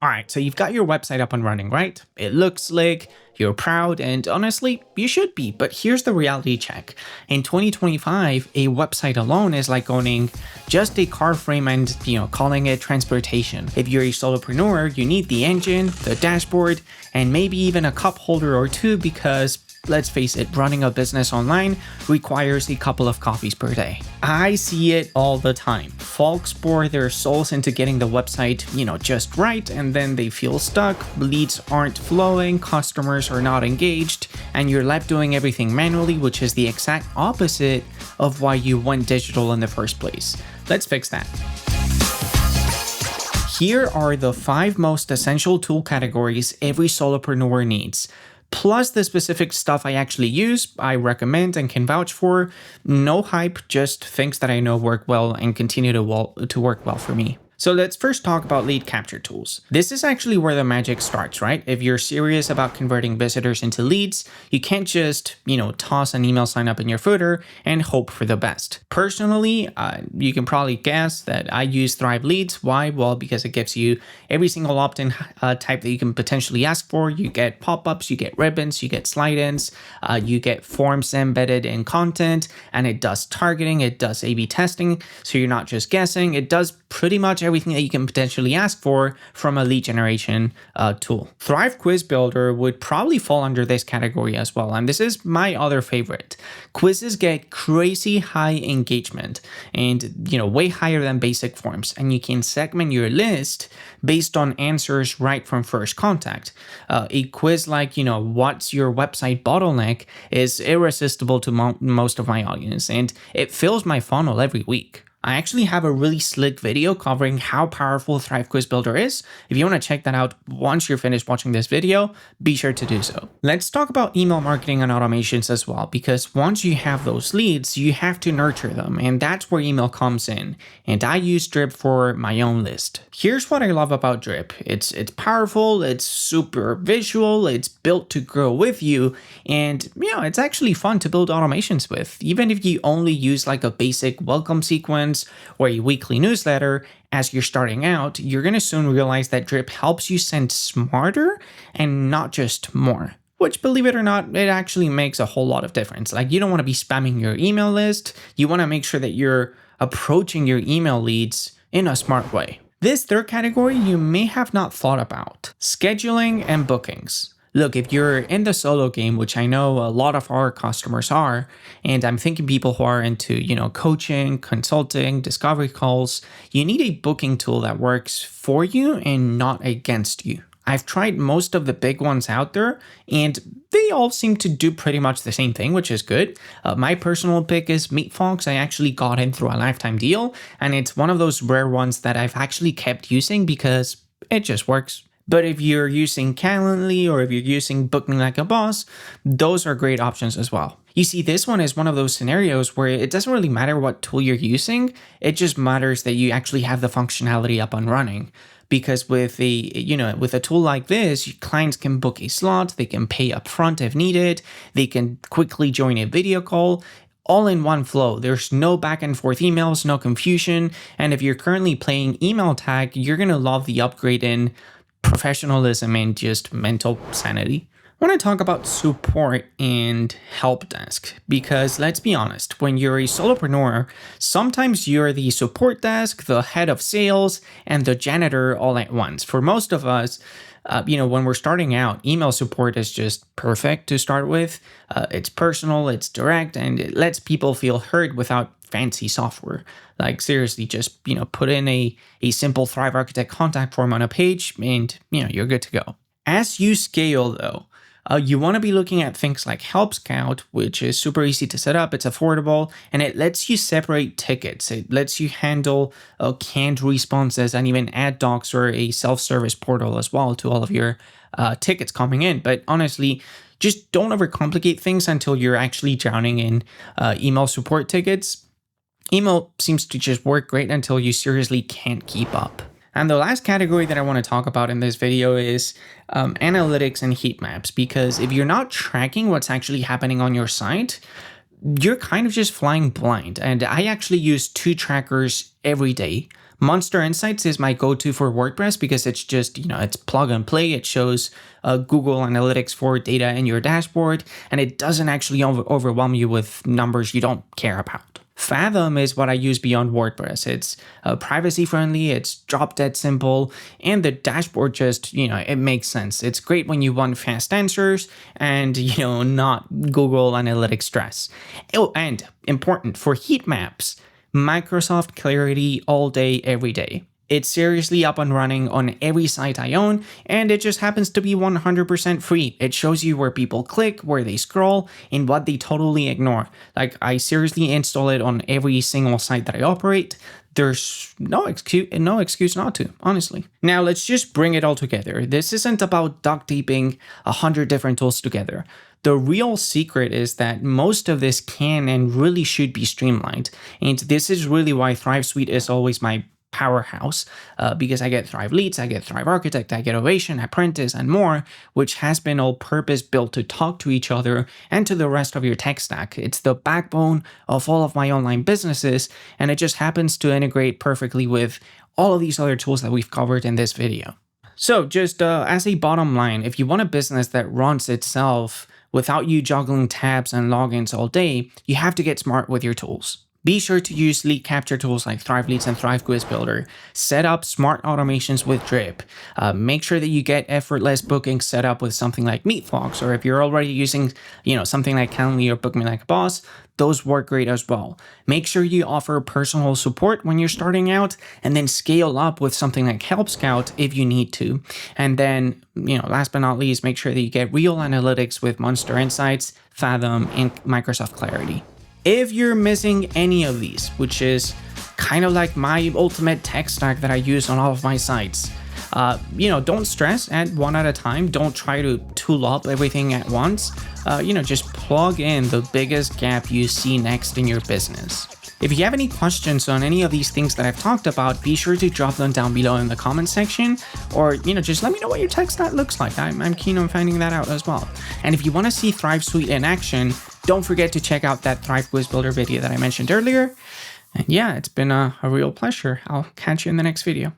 All right, so you've got your website up and running, right? It looks slick, you're proud, and honestly, you should be. But here's the reality check. In 2025, a website alone is like owning just a car frame and, calling it transportation. If you're a solopreneur, you need the engine, the dashboard, and maybe even a cup holder or two because let's face it, running a business online requires a couple of coffees per day. I see it all the time. Folks pour their souls into getting the website, just right, and then they feel stuck, leads aren't flowing, customers are not engaged, and you're left doing everything manually, which is the exact opposite of why you went digital in the first place. Let's fix that. Here are the 5 most essential tool categories every solopreneur needs. Plus the specific stuff I actually use, I recommend and can vouch for. No hype, just things that I know work well and continue to work well for me. So let's first talk about lead capture tools. This is actually where the magic starts, right? If you're serious about converting visitors into leads, you can't just, toss an email sign up in your footer and hope for the best. Personally, you can probably guess that I use Thrive Leads. Why? Well, because it gives you every single opt-in type that you can potentially ask for. You get pop-ups, you get ribbons, you get slide-ins, you get forms embedded in content, and it does targeting, it does A/B testing, so you're not just guessing. It does pretty much everything that you can potentially ask for from a lead generation tool. Thrive Quiz Builder would probably fall under this category as well, and this is my other favorite. Quizzes get crazy high engagement and way higher than basic forms, and you can segment your list based on answers right from first contact. A quiz like what's your website bottleneck is irresistible to most of my audience, and it fills my funnel every week. I actually have a really slick video covering how powerful Thrive Quiz Builder is. If you want to check that out once you're finished watching this video, be sure to do so. Let's talk about email marketing and automations as well, because once you have those leads, you have to nurture them, and that's where email comes in. And I use Drip for my own list. Here's what I love about Drip. It's powerful, it's super visual, it's built to grow with you, and it's actually fun to build automations with. Even if you only use like a basic welcome sequence or a weekly newsletter as you're starting out, you're going to soon realize that Drip helps you send smarter and not just more. Which, believe it or not, it actually makes a whole lot of difference. Like, you don't want to be spamming your email list. You want to make sure that you're approaching your email leads in a smart way. This third category you may have not thought about: scheduling and bookings. Look, if you're in the solo game, which I know a lot of our customers are, and I'm thinking people who are into, coaching, consulting, discovery calls, you need a booking tool that works for you and not against you. I've tried most of the big ones out there, and they all seem to do pretty much the same thing, which is good. My personal pick is MeetFox. I actually got in through a lifetime deal, and it's one of those rare ones that I've actually kept using because it just works. But if you're using Calendly or if you're using Booking Like a Boss, those are great options as well. You see, this one is one of those scenarios where it doesn't really matter what tool you're using. It just matters that you actually have the functionality up and running. Because with a tool like this, clients can book a slot, they can pay upfront if needed, they can quickly join a video call, all in one flow. There's no back and forth emails, no confusion. And if you're currently playing email tag, you're going to love the upgrade in professionalism and just mental sanity. I want to talk about support and help desk, because let's be honest, when you're a solopreneur, sometimes you're the support desk, the head of sales, and the janitor all at once. For most of us, when we're starting out, email support is just perfect to start with. It's personal, it's direct, and it lets people feel heard without fancy software. Like, seriously, just put in a simple Thrive Architect contact form on a page and you're good to go. As you scale though, you want to be looking at things like Help Scout, which is super easy to set up, it's affordable, and it lets you separate tickets. It lets you handle canned responses and even add docs or a self-service portal as well to all of your tickets coming in. But honestly, just don't overcomplicate things until you're actually drowning in email support tickets. Email seems to just work great until you seriously can't keep up. And the last category that I want to talk about in this video is analytics and heat maps, because if you're not tracking what's actually happening on your site, you're kind of just flying blind. And I actually use 2 trackers every day. Monster Insights is my go-to for WordPress because it's just, it's plug and play. It shows Google Analytics for data in your dashboard, and it doesn't actually overwhelm you with numbers you don't care about. Fathom is what I use beyond WordPress. It's privacy friendly, it's drop dead simple, and the dashboard just, it makes sense. It's great when you want fast answers and, not Google Analytics stress. Oh, and important for heat maps, Microsoft Clarity all day, every day. It's seriously up and running on every site I own, and it just happens to be 100% free. It shows you where people click, where they scroll, and what they totally ignore. Like, I seriously install it on every single site that I operate. There's no excuse not to, honestly. Now, let's just bring it all together. This isn't about duct taping 100 different tools together. The real secret is that most of this can and really should be streamlined. And this is really why Thrive Suite is always my powerhouse, because I get Thrive Leads, I get Thrive Architect, I get Ovation, Apprentice, and more, which has been all purpose built to talk to each other and to the rest of your tech stack. It's the backbone of all of my online businesses, and it just happens to integrate perfectly with all of these other tools that we've covered in this video. So just as a bottom line, if you want a business that runs itself without you juggling tabs and logins all day, you have to get smart with your tools. Be sure to use lead capture tools like Thrive Leads and Thrive Quiz Builder. Set up smart automations with Drip. Make sure that you get effortless booking set up with something like Meatfox, or if you're already using, something like Calendly or Book Me Like a Boss, those work great as well. Make sure you offer personal support when you're starting out, and then scale up with something like Help Scout if you need to. And then, last but not least, make sure that you get real analytics with Monster Insights, Fathom, and Microsoft Clarity. If you're missing any of these, which is kind of like my ultimate tech stack that I use on all of my sites, don't stress, add one at a time. Don't try to tool up everything at once. Just plug in the biggest gap you see next in your business. If you have any questions on any of these things that I've talked about, be sure to drop them down below in the comment section, or, just let me know what your tech stack looks like. I'm keen on finding that out as well. And if you want to see Thrive Suite in action, don't forget to check out that Thrive Quiz Builder video that I mentioned earlier. And yeah, it's been a real pleasure. I'll catch you in the next video.